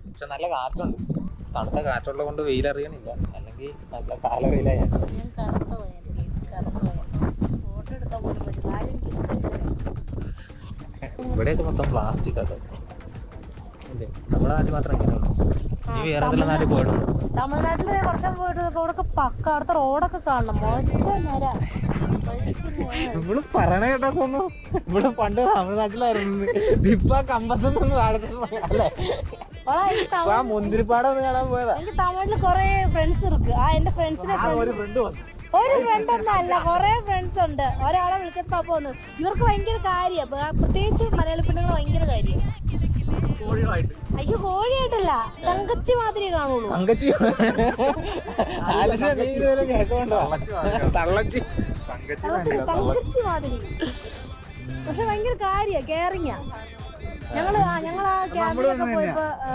പക്ഷെ നല്ല കാറ്റുണ്ട്. തണുത്ത കാറ്റുള്ളത് കൊണ്ട് വെയിലറിയണില്ല, അല്ലെങ്കിൽ നല്ല കാല വെയിലായ. ഇവിടെയൊക്കെ മൊത്തം പ്ലാസ്റ്റിക് അല്ലേ. നമ്മുടെ നാട്ടിൽ മാത്രം ഇങ്ങനെയുള്ളൂ. നീ വേറെ ഏതെല്ലാം നാട്ടിൽ പോയിട്ടുണ്ട്? തമിഴ്നാട്ടില് കുറച്ച് പോയിട്ട് ഇവിടൊക്കെ പക്ക അവിടുത്തെ റോഡൊക്കെ കാണണം. നമ്മള് പറയണ കേട്ടൊക്കൊന്നു ഇവിടെ പണ്ട് തമിഴ്നാട്ടിലായിരുന്നു, ഇപ്പൊ കമ്പത്തൊന്നും അല്ലേ മുന്തിരിപ്പാടൊന്നും കാണാൻ പോയതാ. എനിക്ക് തമിഴില് കൊറേ ഫ്രണ്ട്സ് ഇருக்கு. എന്റെ ഫ്രണ്ട്സിനെ ഒരു ഫ്രണ്ട് വന്നു. ഒരു ഫ്രണ്ട് ഒന്നല്ല, കൊറേ ഫ്രണ്ട്സ് ഉണ്ട്. ഒരാളെ വിളിച്ചപ്പോ അപ്പൊ വന്നു. ഇവർക്ക് ഭയങ്കര കാര്യം, പ്രത്യേകിച്ച് മലയാളി പെണ്ണുങ്ങൾ ഭയങ്കര കാര്യം. അയ്യോ കോഴിയായിട്ടല്ല, തങ്കച്ചി മാതിരി കാണുള്ളൂ. തങ്കച്ചി തങ്കച്ചി മാതിരി, പക്ഷെ ഭയങ്കര കാര്യ കെയറിങ്ങാ. ഞങ്ങള് ആ ക്യാമ്പിലൊക്കെ പോയപ്പോ